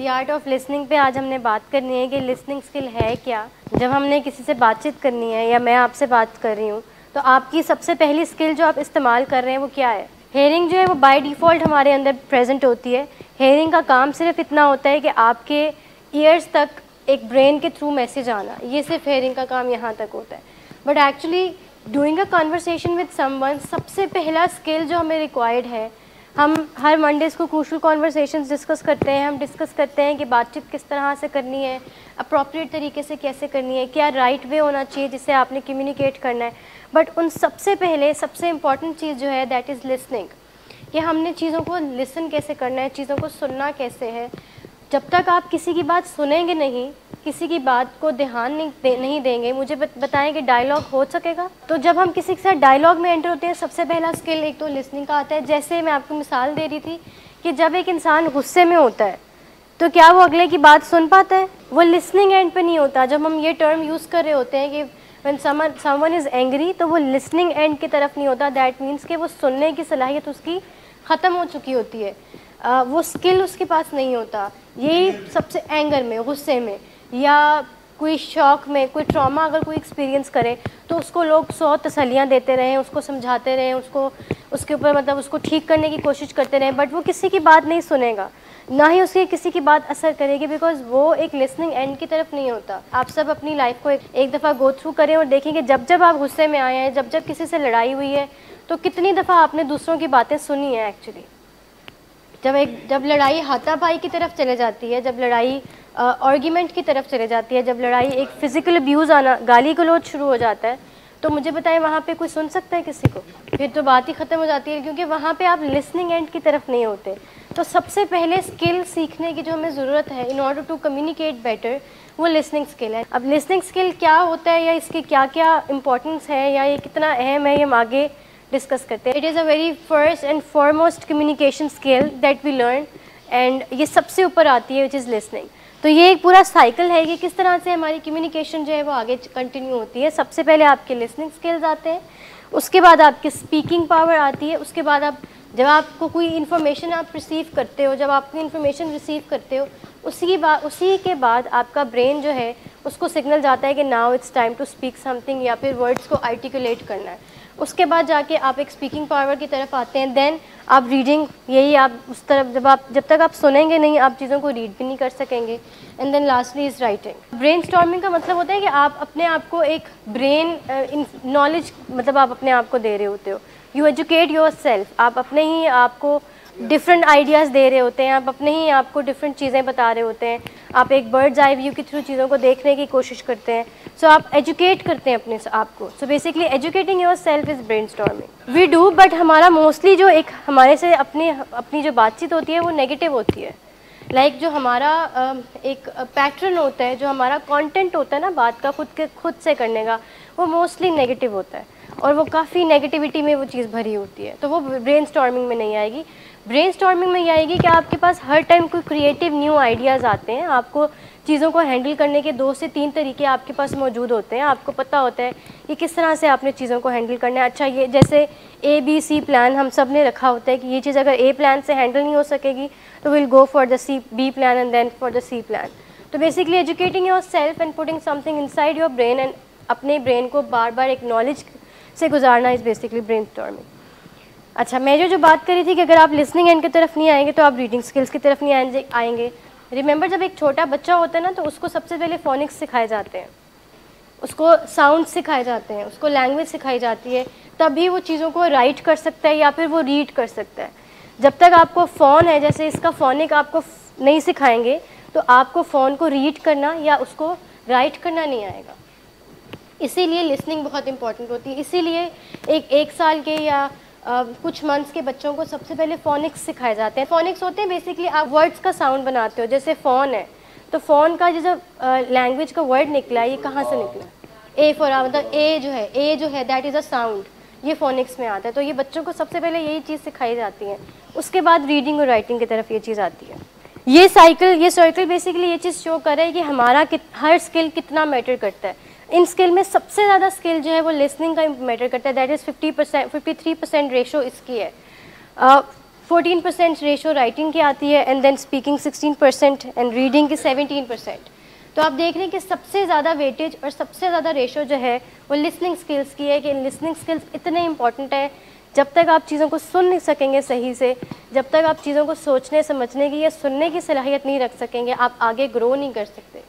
The art of listening पे आज हमने बात करनी है कि लिसनिंग स्किल है क्या। जब हमने किसी से बातचीत करनी है या मैं आपसे बात कर रही हूँ तो आपकी सबसे पहली स्किल जो आप इस्तेमाल कर रहे हैं वो क्या है। हेयरिंग जो है वो बाय डिफ़ॉल्ट हमारे अंदर प्रेजेंट होती है। हेयरिंग का काम सिर्फ इतना होता है कि आपके ईयर्स तक एक ब्रेन के थ्रू मैसेज आना, ये सिर्फ हेयरिंग का काम यहाँ तक होता है। But actually doing a conversation with someone, सबसे पहला स्किल जो हमें रिक्वायर्ड है, हम हर मंडेज़ को क्रूशल कॉन्वर्सेशंस डिस्कस करते हैं। हम डिस्कस करते हैं कि बातचीत किस तरह से करनी है, अप्रोप्रिएट तरीके से कैसे करनी है, क्या राइट वे होना चाहिए जिससे आपने कम्युनिकेट करना है। बट उन सबसे पहले सबसे इम्पॉर्टेंट चीज़ जो है दैट इज़ लिसनिंग, कि हमने चीज़ों को लिसन कैसे करना है, चीज़ों को सुनना कैसे है। जब तक आप किसी की बात सुनेंगे नहीं, किसी की बात को ध्यान नहीं देंगे, मुझे बताएं कि डायलॉग हो सकेगा। तो जब हम किसी के साथ डायलॉग में एंटर होते हैं, सबसे पहला स्किल एक तो लिसनिंग का आता है। जैसे मैं आपको मिसाल दे रही थी कि जब एक इंसान गुस्से में होता है तो क्या वो अगले की बात सुन पाता है? वो लिसनिंग एंड पे नहीं होता। जब हम ये टर्म यूज़ कर रहे होते हैं कि व्हेन समवन इज़ एंग्री, तो वो लिसनिंग एंड की तरफ नहीं होता। दैट मीन्स कि वो सुनने की सलाहियत उसकी ख़त्म हो चुकी होती है, वो स्किल उसके पास नहीं होता। यही सबसे एंगर में, गुस्से में या कोई शौक में, कोई ट्रॉमा अगर कोई एक्सपीरियंस करे तो उसको लोग 100 तसल्लियाँ देते रहें, उसको समझाते रहें, उसको उसके ऊपर मतलब उसको ठीक करने की कोशिश करते रहें, बट वो किसी की बात नहीं सुनेगा, ना ही उसकी किसी की बात असर करेगी, बिकॉज वो एक लिसनिंग एंड की तरफ नहीं होता। आप सब अपनी लाइफ को एक दफ़ा गो थ्रू करें और देखें कि जब जब आप गुस्से में आए हैं, जब जब किसी से लड़ाई हुई है, तो कितनी दफ़ा आपने दूसरों की बातें सुनी है। एक्चुअली जब लड़ाई हाथापाई की तरफ चले जाती है, जब लड़ाई आर्ग्यूमेंट की तरफ चले जाती है, जब लड़ाई एक फ़िज़िकल अब्यूज़ आना, गाली गलौज शुरू हो जाता है, तो मुझे बताएं वहाँ पे कोई सुन सकता है किसी को? फिर तो बात ही ख़त्म हो जाती है, क्योंकि वहाँ पे आप लिसनिंग एंड की तरफ नहीं होते। तो सबसे पहले स्किल सीखने की जो हमें ज़रूरत है in order to communicate better, वो लिसनिंग स्किल है। अब लिसनिंग स्किल क्या होता है या इसकी क्या क्या इंपॉर्टेंस है या ये कितना अहम है, ये हम आगे डिस्कस करते हैं। It is a very first and foremost communication skill that we learn, and ये सबसे ऊपर आती है विच इज़ लिसनिंग। तो ये एक पूरा साइकिल है कि किस तरह से हमारी कम्युनिकेशन जो है वो आगे कंटिन्यू होती है। सबसे पहले आपके लिसनिंग स्किल्स आते हैं, उसके बाद आपकी स्पीकिंग पावर आती है, उसके बाद आप जब आपको कोई इन्फॉर्मेशन आप रिसीव करते हो, जब आप कोई इन्फॉर्मेशन रिसीव करते हो, उसी के बाद आपका ब्रेन जो है उसको सिग्नल जाता है कि now it's time to speak something, या फिर वर्ड्स को आर्टिकुलेट करना है। उसके बाद जाके आप एक स्पीकिंग पावर की तरफ आते हैं। देन आप रीडिंग, यही आप उस तरफ जब तक आप सुनेंगे नहीं, आप चीज़ों को रीड भी नहीं कर सकेंगे। And then lastly is writing. Brainstorming का मतलब होता है कि आप अपने आप को एक ब्रेन नॉलेज मतलब आप अपने आप को दे रहे होते हो। यू एजुकेट योर सेल्फ, आप अपने ही आपको डिफरेंट आइडियाज़ दे रहे होते हैं, आप अपने ही आपको डिफरेंट चीज़ें बता रहे होते हैं, आप एक बर्ड्स आई व्यू के थ्रू चीज़ों को देखने की कोशिश करते हैं। सो आप एजुकेट करते हैं अपने आप को। So basically educating your self is brainstorming. We do, but हमारा मोस्टली जो एक हमारे से अपनी जो बातचीत होती है वो नेगेटिव होती है। लाइक जो हमारा एक पैटर्न होता है, जो हमारा कंटेंट होता है ना बात का खुद से करने का, वो मोस्टली नेगेटिव होता है और वो काफ़ी नेगेटिविटी में वो चीज़ भरी होती है। तो वो ब्रेन स्टॉर्मिंग में नहीं आएगी। ब्रेन स्टॉर्मिंग में ये आएगी कि आपके पास हर टाइम कोई क्रिएटिव न्यू आइडियाज़ आते हैं। आपको चीज़ों को हैंडल करने के 2 से 3 तरीके आपके पास मौजूद होते हैं। आपको पता होता है कि किस तरह से आपने चीज़ों को हैंडल करना है। अच्छा, ये जैसे ABC प्लान हम सब ने रखा होता है कि ये चीज़ अगर A प्लान से हैंडल नहीं हो सकेगी तो will go for the B plan and then for the C plan. तो basically educating your self and putting something inside your brain, and अपने ब्रेन को बार बार एक नॉलेज से गुजारना इज़ बेसिकली ब्रेन स्टॉर्मिंग। अच्छा, मैं जो बात करी थी कि अगर आप लिसनिंग एंड की तरफ नहीं आएंगे तो आप रीडिंग स्किल्स की तरफ नहीं आएंगे। रिमेंबर, जब एक छोटा बच्चा होता है ना तो उसको सबसे पहले फोनिक्स सिखाए जाते हैं, उसको साउंड सिखाए जाते हैं, उसको लैंग्वेज सिखाई जाती है, तभी वो चीज़ों को राइट कर सकता है या फिर वो रीड कर सकता है। जब तक आपको फ़ोन है, जैसे इसका फ़ोनिक आपको नहीं सिखाएंगे तो आपको फ़ोन को रीड करना या उसको राइट करना नहीं आएगा। इसीलिए लिसनिंग बहुत इंपॉर्टेंट होती है। इसीलिए एक साल के या कुछ मंथ्स के बच्चों को सबसे पहले फोनिक्स सिखाए जाते हैं। फोनिक्स होते हैं बेसिकली आप वर्ड्स का साउंड बनाते हो। जैसे फ़ोन है तो फ़ोन का जो लैंग्वेज का वर्ड निकला है, ये कहाँ से निकला? ए फॉर मतलब ए जो है दैट इज़ अ साउंड, ये फोनिक्स में आता है। तो ये बच्चों को सबसे पहले यही चीज़ सिखाई जाती है। उसके बाद रीडिंग और राइटिंग की तरफ ये चीज़ आती है। ये सर्कल बेसिकली ये चीज़ शो कर रहा है कि हमारा हर स्किल कितना मैटर करता है। इन स्किल में सबसे ज़्यादा स्किल जो है वो लिसनिंग का मैटर करता है, दैट इज़ 53% रेशो इसकी है। 14% रेशो राइटिंग की आती है, and then speaking 16% and reading की 17%। तो आप देख रहे हैं कि सबसे ज़्यादा वेटेज और सबसे ज़्यादा रेशो जो है वो लिसनिंग स्किल्स की है, कि लिसनिंग स्किल्स इतने इंपॉर्टेंट है। जब तक आप चीज़ों को सुन नहीं सकेंगे सही से, जब तक आप चीज़ों को सोचने समझने की या सुनने की सलाहियत नहीं रख सकेंगे, आप आगे ग्रो नहीं कर सकते।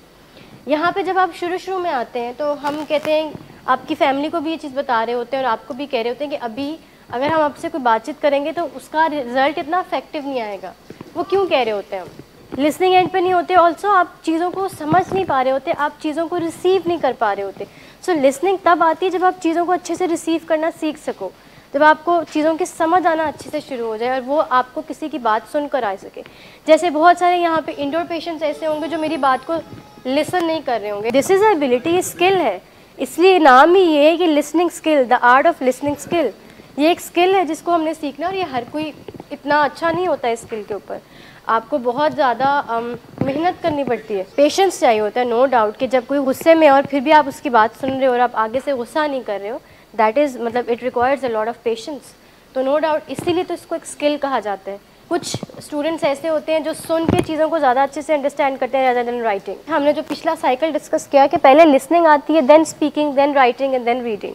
यहाँ पे जब आप शुरू में आते हैं तो हम कहते हैं, आपकी फैमिली को भी ये चीज़ बता रहे होते हैं और आपको भी कह रहे होते हैं कि अभी अगर हम आपसे कोई बातचीत करेंगे तो उसका रिजल्ट इतना इफेक्टिव नहीं आएगा। वो क्यों कह रहे होते हैं? हम लिसनिंग एंड पे नहीं होते, ऑल्सो आप चीज़ों को समझ नहीं पा रहे होते, आप चीज़ों को रिसीव नहीं कर पा रहे होते। सो लिसनिंग तब आती है जब आप चीज़ों को अच्छे से रिसीव करना सीख सको, जब आपको चीज़ों की समझ आना अच्छे से शुरू हो जाए और वो आपको किसी की बात सुनकर आ सके। जैसे बहुत सारे यहाँ पे इंडोर पेशेंट्स ऐसे होंगे जो मेरी बात को लिसन नहीं कर रहे होंगे। दिस इज़ अ एबिलिटी, ये स्किल है, इसलिए नाम ही ये है कि listening skill, the art of listening skill. ये एक स्किल है जिसको हमने सीखना, और ये हर कोई इतना अच्छा नहीं होता है स्किल के ऊपर। आपको बहुत ज़्यादा मेहनत करनी पड़ती है, पेशेंस चाहिए होता है, नो डाउट। कि जब कोई गुस्से में और फिर भी आप उसकी बात सुन रहे हो और आप आगे से गुस्सा नहीं कर रहे हो, दैट इज़ मतलब it requires a lot of patience. तो नो डाउट इसीलिए तो इसको एक स्किल कहा जाता है। कुछ स्टूडेंट्स ऐसे होते हैं जो सुन के चीज़ों को ज़्यादा अच्छे से अंडरस्टैंड करते हैं rather than राइटिंग। हमने जो पिछला साइकिल डिस्कस किया कि पहले लिसनिंग आती है, then speaking, then writing and then reading.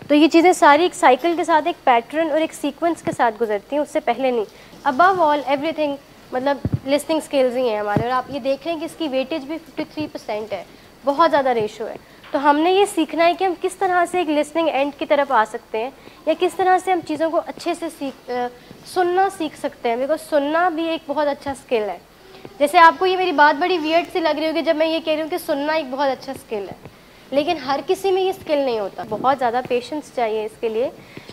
तो ये चीज़ें सारी एक साइकिल के साथ, एक पैटर्न और एक सीक्वेंस के साथ गुजरती हैं, उससे पहले नहीं। अबव ऑल एवरीथिंग मतलब लिसनिंग स्किल्स ही हैं हमारे। और आप ये देख रहे हैं कि इसकी वेटेज भी 53% है, बहुत ज़्यादा रेशो है। तो हमने ये सीखना है कि हम किस तरह से एक लिसनिंग एंड की तरफ आ सकते हैं, या किस तरह से हम चीज़ों को अच्छे से सुनना सीख सकते हैं। बिकॉज सुनना भी एक बहुत अच्छा स्किल है। जैसे आपको ये मेरी बात बड़ी वियर्ड सी लग रही होगी जब मैं ये कह रही हूँ कि सुनना एक बहुत अच्छा स्किल है, लेकिन हर किसी में ये स्किल नहीं होता। बहुत ज़्यादा पेशेंस चाहिए इसके लिए,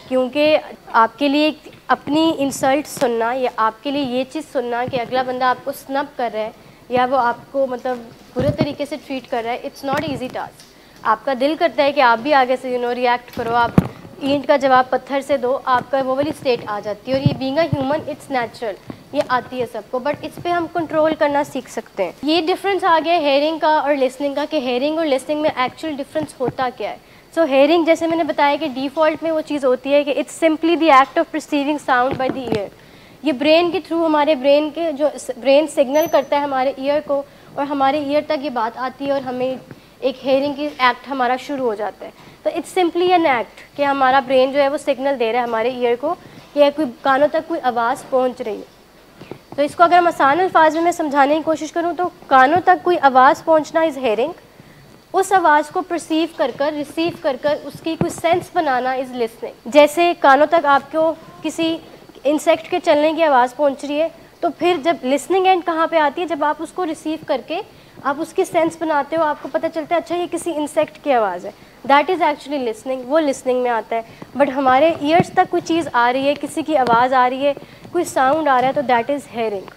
क्योंकि आपके लिए अपनी इंसल्ट सुनना या आपके लिए ये चीज़ सुनना कि अगला बंदा आपको स्नब कर रहा है या वो आपको मतलब बुरे तरीके से ट्रीट कर रहा है, इट्स नॉट ईजी टास्क। आपका दिल करता है कि आप भी आगे से रिएक्ट करो, आप ईंट का जवाब पत्थर से दो, आपका वो वाली स्टेट आ जाती है। और ये being a human it's natural, ये आती है सबको, बट इस पे हम कंट्रोल करना सीख सकते हैं। ये डिफरेंस आ गया हेयरिंग का और लिसनिंग का, कि हेयरिंग और लिसनिंग में एक्चुअल डिफरेंस होता क्या है। सो हेयरिंग, जैसे मैंने बताया कि डिफ़ॉल्ट में वो चीज़ होती है कि it's simply the act of perceiving sound by the year. ये ब्रेन के थ्रू, हमारे ब्रेन के जो ब्रेन सिग्नल करता है हमारे ईयर को, और हमारे ईयर तक ये बात आती है और हमें एक हेयरिंग की एक्ट हमारा शुरू हो जाता है। तो इट्स सिंपली एन एक्ट कि हमारा ब्रेन जो है वो सिग्नल दे रहा है हमारे ईयर को कि कोई कानों तक कोई आवाज़ पहुंच रही है। तो इसको अगर हम आसान अल्फाज में मैं समझाने की कोशिश करूं तो कानों तक कोई आवाज़ पहुंचना इज़ हेयरिंग, उस आवाज़ को परसीव कर कर, रिसीव कर कर उसकी कोई सेंस बनाना इज़ लिसनिंग। जैसे कानों तक आपको किसी इंसेक्ट के चलने की आवाज़ पहुंच रही है, तो फिर जब लिसनिंग एंड कहाँ पे आती है, जब आप उसको रिसीव करके आप उसकी सेंस बनाते हो, आपको पता चलता है अच्छा ये किसी इंसेक्ट की आवाज़ है, दैट इज़ एक्चुअली लिसनिंग, वो लिसनिंग में आता है। बट हमारे ईयर्स तक कोई चीज़ आ रही है, किसी की आवाज़ आ रही है, कोई साउंड आ रहा है, तो that is hearing.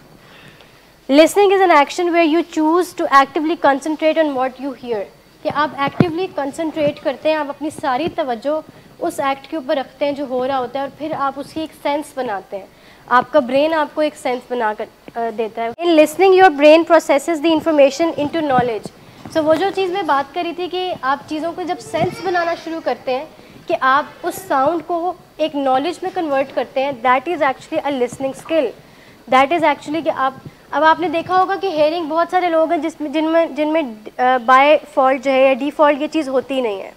Listening is an action where you choose to actively concentrate on what you hear, कि आप एक्टिवली कंसनट्रेट करते हैं, आप अपनी सारी तवज्जो उस एक्ट के ऊपर रखते हैं जो हो रहा होता है, और फिर आप उसकी एक सेंस बनाते हैं। आपका ब्रेन आपको एक सेंस बना कर देता है। In listening your brain processes the information into knowledge. So वो जो चीज़ मैं बात करी थी कि आप चीज़ों को जब सेंस बनाना शुरू करते हैं, कि आप उस साउंड को एक नॉलेज में कन्वर्ट करते हैं, that is actually a listening skill. That is actually कि आप, अब आपने देखा होगा कि हेयरिंग बहुत सारे लोग हैं जिनमें बाय फॉल्ट जो है या डिफ़ॉल्ट ये चीज़ होती नहीं है।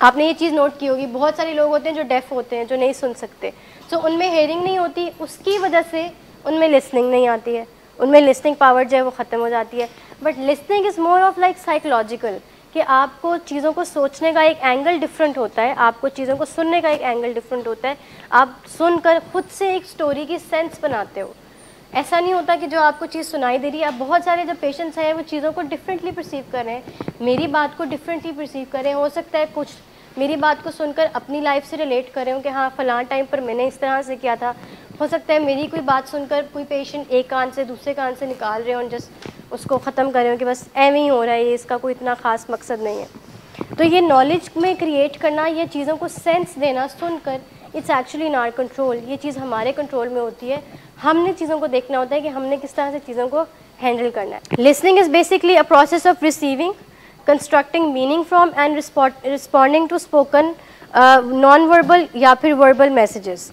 आपने ये चीज़ नोट की होगी, बहुत सारे लोग होते हैं जो डेफ होते हैं, जो नहीं सुन सकते, तो उनमें हेयरिंग नहीं होती, उसकी वजह से उनमें लिसनिंग नहीं आती है, उनमें लिसनिंग पावर जो है वो ख़त्म हो जाती है। But listening is more of like psychological, कि आपको चीज़ों को सोचने का एक एंगल डिफरेंट होता है, आपको चीज़ों को सुनने का एक एंगल डिफरेंट होता है। आप सुनकर खुद से एक स्टोरी की सेंस बनाते हो। ऐसा नहीं होता कि जो आपको चीज़ सुनाई दे रही है, अब बहुत सारे जो पेशेंट्स हैं वो चीज़ों को डिफरेंटली परसीव कर रहे हैं, मेरी बात को डिफरेंटली परसीव कर रहे हैं। हो सकता है कुछ मेरी बात को सुनकर अपनी लाइफ से रिलेट कर रहे हो कि हाँ फ़लाँ टाइम पर मैंने इस तरह से किया था। हो सकता है मेरी कोई बात सुनकर कोई पेशेंट एक कान से दूसरे कान से निकाल रहे हो और जस्ट उसको ख़त्म कर रहे हो कि बस एवं ही हो रहा है, ये इसका कोई इतना ख़ास मकसद नहीं है। तो ये नॉलेज में क्रिएट करना, ये चीज़ों को सेंस देना सुनकर, it's actually in our control. ये चीज़ हमारे कंट्रोल में होती है, हमने चीज़ों को देखना होता है कि हमने किस तरह से चीज़ों को हैंडल करना है। Listening is basically a process of receiving, constructing meaning from and responding to spoken non verbal या फिर वर्बल मैसेजेस।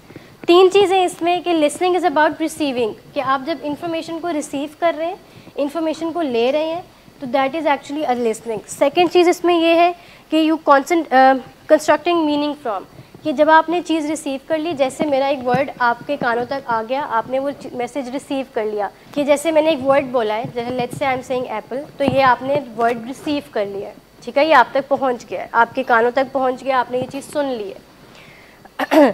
तीन चीज़ें इसमें कि लिसनिंग इज़ अबाउट रिसीविंग, कि आप जब इंफॉर्मेशन को रिसीव कर रहे हैं, इंफॉर्मेशन को ले रहे हैं, तो that is actually a listening. Second चीज़ इसमें ये है कि यू कंस्ट्रक्टिंग मीनिंग फ्रॉम, कि जब आपने चीज़ रिसीव कर ली, जैसे मेरा एक वर्ड आपके कानों तक आ गया, आपने वो मैसेज रिसीव कर लिया, कि जैसे मैंने एक वर्ड बोला है, जैसे let's say I am saying Apple, तो ये आपने वर्ड रिसीव कर लिया है, ठीक है, ये आप तक पहुंच गया है, आपके कानों तक पहुंच गया, आपने ये चीज़ सुन ली है।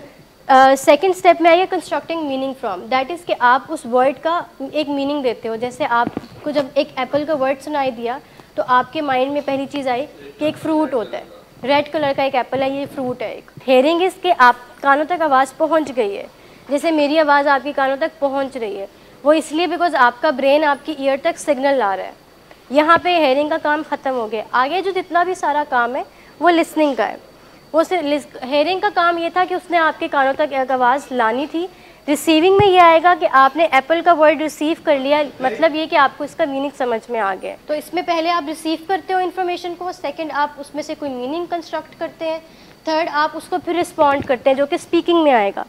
सेकेंड स्टेप में आइए constructing meaning from, that is कि आप उस वर्ड का एक मीनिंग देते हो। जैसे आपको जब एक एप्पल का वर्ड सुनाई दिया, तो आपके माइंड में पहली चीज़ आई कि एक फ्रूट होता है, रेड कलर का एक एप्पल है, ये फ्रूट है एक। हेयरिंग इज़ के आप कानों तक आवाज़ पहुंच गई है, जैसे मेरी आवाज़ आपकी कानों तक पहुंच रही है, वो इसलिए बिकॉज आपका ब्रेन आपकी ईयर तक सिग्नल ला रहा है। यहाँ पे हेयरिंग का काम ख़त्म हो गया। आगे जो जितना भी सारा काम है वो लिसनिंग का है। वो सिर्फ हेयरिंग का काम ये था कि उसने आपके कानों तक एक आवाज़ लानी थी। रिसीविंग में ये आएगा कि आपने एप्पल का वर्ड रिसीव कर लिया, मतलब ये कि आपको इसका मीनिंग समझ में आ गया। तो इसमें पहले आप रिसीव करते हो इन्फॉर्मेशन को, सेकंड आप उसमें से कोई मीनिंग कंस्ट्रक्ट करते हैं, थर्ड आप उसको फिर रिस्पॉन्ड करते हैं, जो कि स्पीकिंग में आएगा,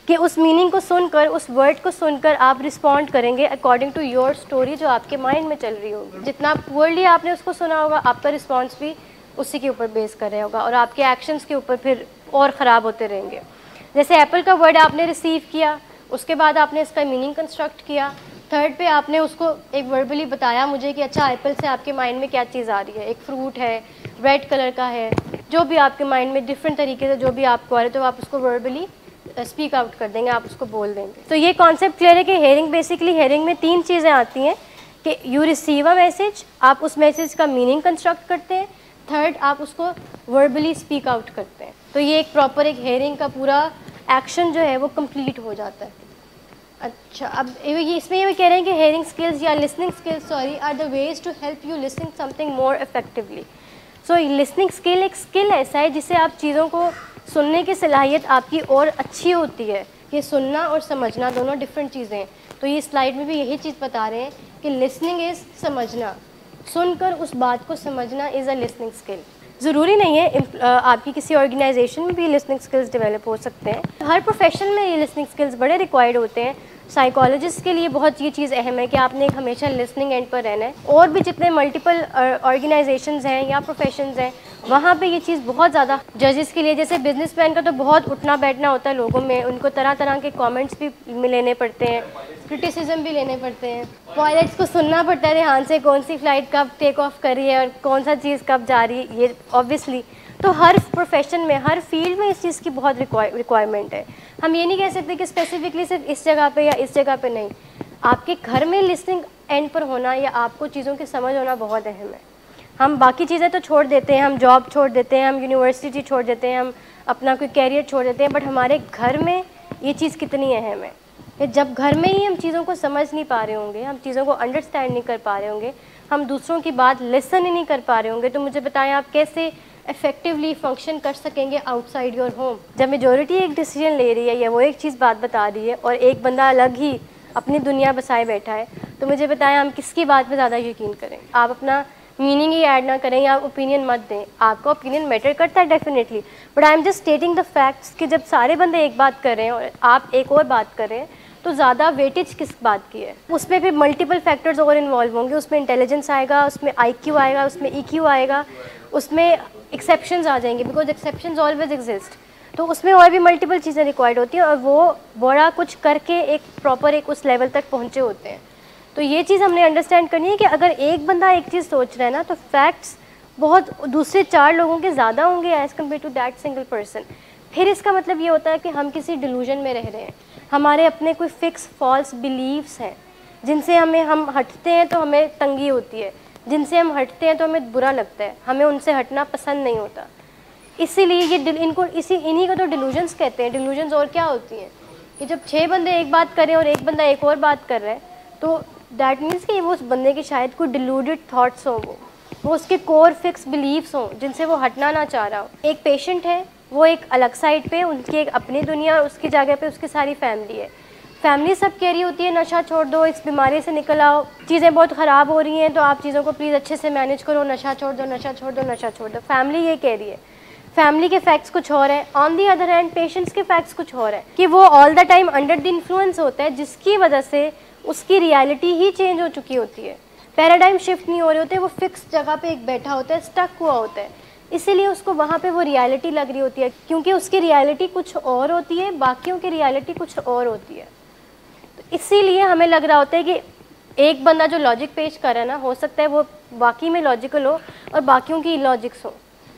कि उस मीनिंग को सुनकर, उस वर्ड को सुनकर आप रिस्पॉन्ड करेंगे अकॉर्डिंग टू योर स्टोरी जो आपके माइंड में चल रही होगी। जितना पुअरली आपने उसको सुना होगा, आपका रिस्पॉन्स भी उसी के ऊपर बेस कर रहा होगा और आपके एक्शंस के ऊपर फिर और ख़राब होते रहेंगे। जैसे एप्पल का वर्ड आपने रिसीव किया, उसके बाद आपने इसका मीनिंग कंस्ट्रक्ट किया, थर्ड पे आपने उसको एक वर्बली बताया मुझे कि अच्छा एप्पल से आपके माइंड में क्या चीज़ आ रही है, एक फ्रूट है, रेड कलर का है, जो भी आपके माइंड में डिफरेंट तरीके से जो भी आपको आ रहा है, तो आप उसको वर्बली स्पीक आउट कर देंगे, आप उसको बोल देंगे। तो ये कॉन्सेप्ट क्लियर है कि हेयरिंग, बेसिकली हेयरिंग में तीन चीज़ें आती हैं कि यू रिसीव अ मैसेज, आप उस मैसेज का मीनिंग कंस्ट्रक्ट करते हैं, थर्ड आप उसको वर्बली स्पीक आउट करते हैं। तो ये एक प्रॉपर एक हेयरिंग का पूरा एक्शन जो है वो कंप्लीट हो जाता है। अच्छा, अब ये इसमें ये कह रहे हैं कि हेयरिंग स्किल्स या listening skills sorry are the ways to help you listen something more effectively. So listening skill एक स्किल ऐसा है जिससे आप चीज़ों को सुनने की सलाहियत आपकी और अच्छी होती है। ये सुनना और समझना दोनों डिफरेंट चीज़ें हैं। तो ये स्लाइड में भी यही चीज़ बता रहे हैं कि लिसनिंग इज़ समझना, सुनकर उस बात को समझना इज़ अ लिसनिंग स्किल। ज़रूरी नहीं है आपकी किसी ऑर्गेनाइजेशन में भी लिसनिंग स्किल्स डेवलप हो सकते हैं। हर प्रोफेशन में ये लिसनिंग स्किल्स बड़े रिक्वायर्ड होते हैं। साइकोलॉजिस्ट के लिए बहुत ये चीज़ अहम है कि आपने हमेशा लिसनिंग एंड पर रहना है। और भी जितने मल्टीपल ऑर्गेनाइजेशंस हैं या प्रोफेशंस हैं, वहाँ पे ये चीज़ बहुत ज़्यादा, जजेस के लिए, जैसे बिजनेसमैन का तो बहुत उठना बैठना होता है लोगों में, उनको तरह तरह के कमेंट्स भी लेने पड़ते हैं, क्रिटिसिज्म भी लेने पड़ते हैं, पायलट्स को सुनना पड़ता है ध्यान से कौन सी फ़्लाइट कब टेक ऑफ कर रही है और कौन सा चीज़ कब जा रही है, ये ऑब्वियसली। तो हर प्रोफेशन में, हर फील्ड में इस चीज़ की बहुत रिक्वायरमेंट है। हम ये नहीं कह सकते कि स्पेसिफिकली सिर्फ इस जगह पे या इस जगह पे नहीं। आपके घर में लिसनिंग एंड पर होना या आपको चीज़ों की समझ होना बहुत अहम है। हम बाकी चीज़ें तो छोड़ देते हैं, हम जॉब छोड़ देते हैं, हम यूनिवर्सिटी छोड़ देते हैं, हम अपना कोई कैरियर छोड़ देते हैं, बट हमारे घर में ये चीज़ कितनी अहम है कि जब घर में ही हम चीज़ों को समझ नहीं पा रहे होंगे, हम चीज़ों को अंडरस्टैंड नहीं कर पा रहे होंगे, हम दूसरों की बात लिसन ही नहीं कर पा रहे होंगे, तो मुझे बताएं आप कैसे इफेक्टिवली फंक्शन कर सकेंगे आउटसाइड योर होम। जब मेजॉरिटी एक डिसीजन ले रही है या वो एक चीज़ बात बता रही है और एक बंदा अलग ही अपनी दुनिया बसाए बैठा है, तो मुझे बताएं हम किसकी बात पे ज़्यादा यकीन करें। आप अपना मीनिंग ही ऐड ना करें या ओपिनियन मत दें। आपका ओपिनियन मैटर करता है definitely, but I am just stating the facts कि जब सारे बंदे एक बात कर रहे हैं और आप एक और बात कर रहे हैं, तो ज़्यादा वेटेज किस बात की है। उसमें फिर मल्टीपल फैक्टर्स और इन्वॉल्व होंगे। उसमें इंटेलिजेंस आएगा, उसमें IQ आएगा, उसमें EQ आएगा, उसमें एक्सेप्शंस आ जाएंगे, बिकॉज एक्सेप्शंस ऑलवेज एग्जिस्ट। तो उसमें और भी मल्टीपल चीज़ें रिक्वायर्ड होती हैं और वो बड़ा कुछ करके एक प्रॉपर एक उस लेवल तक पहुँचे होते हैं। तो ये चीज़ हमने अंडरस्टैंड करनी है कि अगर एक बंदा एक चीज़ सोच रहा है ना, तो फैक्ट्स बहुत दूसरे 4 लोगों के ज़्यादा होंगे as compare to that single person. फिर इसका मतलब ये होता है कि हम किसी डिलूजन में रह रहे हैं, हमारे अपने कोई फिक्स फॉल्स बिलीव्स हैं जिनसे हम हटते हैं तो हमें तंगी होती है, जिनसे हम हटते हैं तो हमें बुरा लगता है, हमें उनसे हटना पसंद नहीं होता। इसीलिए ये इन्हीं को तो डिलूजन्स कहते हैं। डिलूजन्स और क्या होती हैं कि जब 6 बंदे एक बात करें और एक बंदा एक और बात कर रहा है, तो दैट मीन्स कि वो उस बंदे के शायद कोई डिलूडेड थाट्स हों, वो उसके कोर फिक्स बिलीव्स हों जिनसे वो हटना ना चाह रहा हो। एक पेशेंट है, वो एक अलग साइड पे, उनकी एक अपनी दुनिया और उसकी जगह पे उसकी सारी फैमिली है। फैमिली सब कह रही होती है नशा छोड़ दो, इस बीमारी से निकल आओ, चीज़ें बहुत ख़राब हो रही हैं, तो आप चीज़ों को प्लीज़ अच्छे से मैनेज करो, नशा छोड़ दो, नशा छोड़ दो, नशा छोड़ दो। फैमिली ये कह रही है। फैमिली के फैक्ट्स कुछ और है, on the other hand patients के फैक्ट्स कुछ और है कि वो all the time under the influence होता है, जिसकी वजह से उसकी रियलिटी ही चेंज हो चुकी होती है, पैराडाइम शिफ्ट नहीं हो रहे होते, वो फिक्स जगह पे एक बैठा होता है, स्टक हुआ होता है, इसीलिए उसको वहाँ पे वो रियलिटी लग रही होती है, क्योंकि उसकी रियलिटी कुछ और होती है, बाकियों की रियलिटी कुछ और होती है। तो इसीलिए हमें लग रहा होता है कि एक बंदा जो लॉजिक पेश कर रहा है ना, हो सकता है वो वाकई में लॉजिकल हो और बाकियों की इलॉजिक्स हो।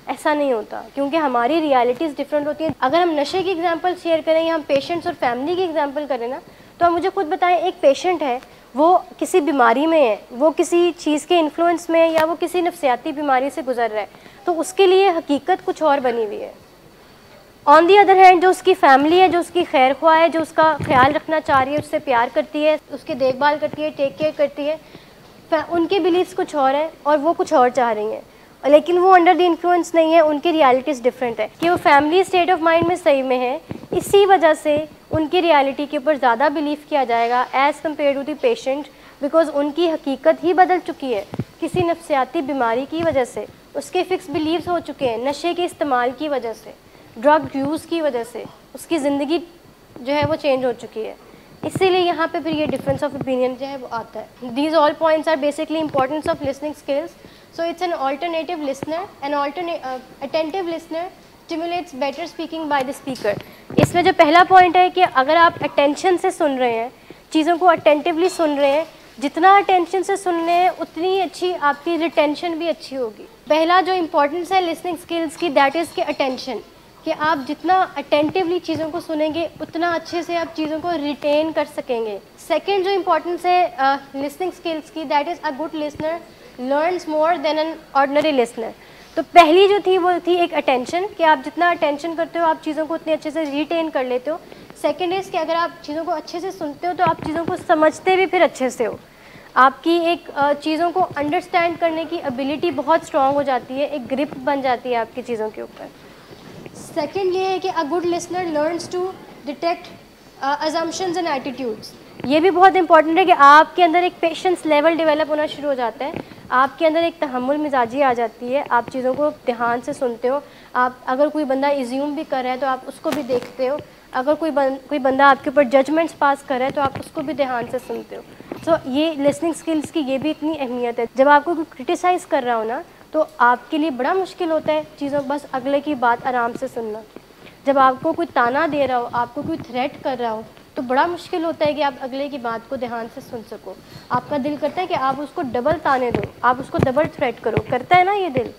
ऐसा नहीं होता, क्योंकि हमारी रियलिटीज़ डिफरेंट होती हैं। अगर हम नशे की एग्जांपल शेयर करें या हम पेशेंट्स और फैमिली की एग्जांपल करें ना, तो हम मुझे खुद बताएं, एक पेशेंट है, वो किसी बीमारी में है, वो किसी चीज़ के इन्फ्लुएंस में है, या वो किसी नफ्सियाती बीमारी से गुजर रहा है, तो उसके लिए हकीकत कुछ और बनी हुई है। ऑन दी अदर हैंड जो उसकी फैमिली है, जो उसकी खैर ख्वाह है, जो उसका ख्याल रखना चाह रही है, उससे प्यार करती है, उसकी देखभाल करती है, टेक केयर करती है, उनके बिलीव्स कुछ और है और वो कुछ और चाह रही हैं, लेकिन वो अंडर द इन्फ्लुएंस नहीं है, उनकी रियलिटीज़ डिफरेंट है कि वो फैमिली स्टेट ऑफ माइंड में सही में है, इसी वजह से उनकी रियलिटी के ऊपर ज़्यादा बिलीव किया जाएगा as compare to the patient, because उनकी हकीकत ही बदल चुकी है किसी नफ्सियाती बीमारी की वजह से, उसके फिक्स बिलीव्स हो चुके हैं, नशे के इस्तेमाल की वजह से, ड्रग यूज़ की वजह से उसकी ज़िंदगी जो है वो चेंज हो चुकी है। इसीलिए यहाँ पे फिर ये डिफरेंस ऑफ ओपिनियन जो है वो आता है। These all points are basically importance of listening skills. So it's an alternative listener, an attentive listener stimulates better speaking by the speaker. इसमें जो पहला पॉइंट है कि अगर आप अटेंशन से सुन रहे हैं, चीज़ों को अटेंटिवली सुन रहे हैं, जितना अटेंशन से सुन रहे हैं उतनी अच्छी आपकी रिटेंशन भी अच्छी होगी। पहला जो इम्पोर्टेंस है लिसनिंग स्किल्स की, दैट इज़ कि अटेंशन, कि आप जितना अटेंटिवली चीज़ों को सुनेंगे उतना अच्छे से आप चीज़ों को रिटेन कर सकेंगे। सेकंड जो इम्पोर्टेंस है लिसनिंग स्किल्स की, that is a good listener learns more than an ordinary listener. तो पहली जो थी वो थी एक अटेंशन, कि आप जितना अटेंशन करते हो आप चीज़ों को उतने अच्छे से रिटेन कर लेते हो। सेकंड इज़ कि अगर आप चीज़ों को अच्छे से सुनते हो तो आप चीज़ों को समझते भी फिर अच्छे से हो, आपकी एक चीज़ों को अंडरस्टैंड करने की एबिलिटी बहुत स्ट्रॉन्ग हो जाती है, एक ग्रिप बन जाती है आपकी चीज़ों के ऊपर। सेकेंड ये है कि a good listener learns to detect assumptions and attitudes. ये भी बहुत इंपॉर्टेंट है कि आपके अंदर एक पेशेंस लेवल डेवलप होना शुरू हो जाता है, आपके अंदर एक तहम्मुल मिजाजी आ जाती है, आप चीज़ों को ध्यान से सुनते हो। आप अगर कोई बंदा इज्यूम भी कर रहा है तो आप उसको भी देखते हो, अगर कोई बंदा आपके ऊपर जजमेंट्स पास कर रहा है तो आप उसको भी ध्यान से सुनते हो। सो ये लिसनिंग स्किल्स की ये भी इतनी अहमियत है। जब आपको कोई क्रिटिसाइज़ कर रहा हो ना, तो आपके लिए बड़ा मुश्किल होता है चीज़ों बस अगले की बात आराम से सुनना। जब आपको कोई ताना दे रहा हो, आपको कोई थ्रेट कर रहा हो, तो बड़ा मुश्किल होता है कि आप अगले की बात को ध्यान से सुन सको। आपका दिल करता है कि आप उसको डबल ताने दो, आप उसको डबल थ्रेट करो, करता है ना ये दिल।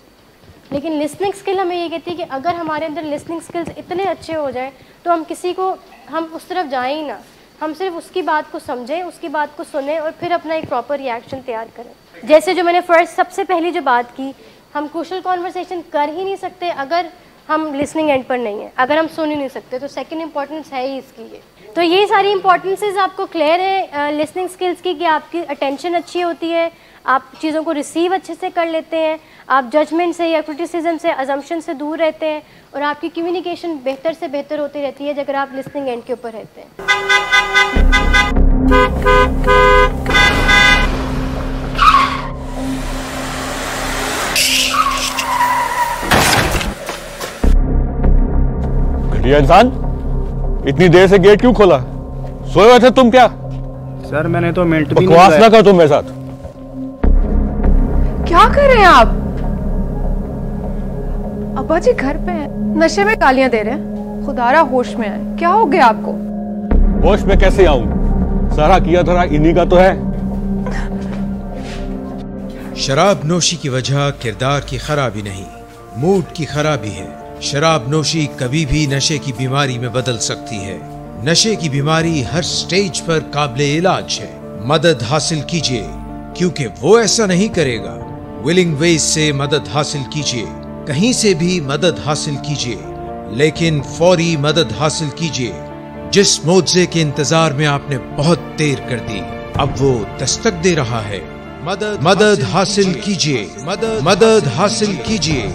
लेकिन लिसनिंग स्किल हमें ये कहती है कि अगर हमारे अंदर लिसनिंग स्किल्स इतने अच्छे हो जाएं तो हम किसी को हम उस तरफ जाएं ही ना, हम सिर्फ उसकी बात को समझें, उसकी बात को सुनें और फिर अपना एक प्रॉपर रिएक्शन तैयार करें। जैसे जो मैंने सबसे पहली जो बात की, हम क्रूशियल कॉन्वर्सेशन कर ही नहीं सकते अगर हम लिसनिंग एंड पर नहीं है, अगर हम सुन ही नहीं सकते, तो सेकंड इंपॉर्टेंस है ही इसकी ये। तो ये सारी इंपॉर्टेंसेस आपको क्लियर है लिसनिंग स्किल्स की, कि आपकी अटेंशन अच्छी होती है, आप चीज़ों को रिसीव अच्छे से कर लेते हैं, आप जजमेंट से या क्रिटिसिज्म से, अजम्पशन से दूर रहते हैं, और आपकी कम्युनिकेशन बेहतर से बेहतर होती रहती है अगर आप लिसनिंग एंड के ऊपर रहते हैं। घटिया इंसान, इतनी देर से गेट क्यों खोला? सोए हुए थे तुम क्या? सर मैंने तो मिनट भी नहीं बकवास ना करो तुम मेरे साथ। क्या कर रहे हैं आप? अब्बा जी घर पे हैं, नशे में गालियां दे रहे हैं। खुदारा होश में आए, क्या हो गया आपको? होश में कैसे आऊं? सारा किया धरा इन्हीं का तो है। शराब नोशी की वजह किरदार की खराबी नहीं, मूड की खराबी है। शराब नोशी कभी भी नशे की बीमारी में बदल सकती है। नशे की बीमारी हर स्टेज पर काबिले इलाज है। मदद हासिल कीजिए, क्योंकि वो ऐसा नहीं करेगा। विलिंग वेज से मदद हासिल कीजिए, कहीं से भी मदद हासिल कीजिए, लेकिन फौरी मदद हासिल कीजिए। जिस मुआवजे के इंतजार में आपने बहुत देर कर दी, अब वो दस्तक दे रहा है। मदद हासिल कीजिए, मदद हासिल कीजिए,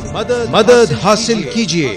मदद हासिल कीजिए।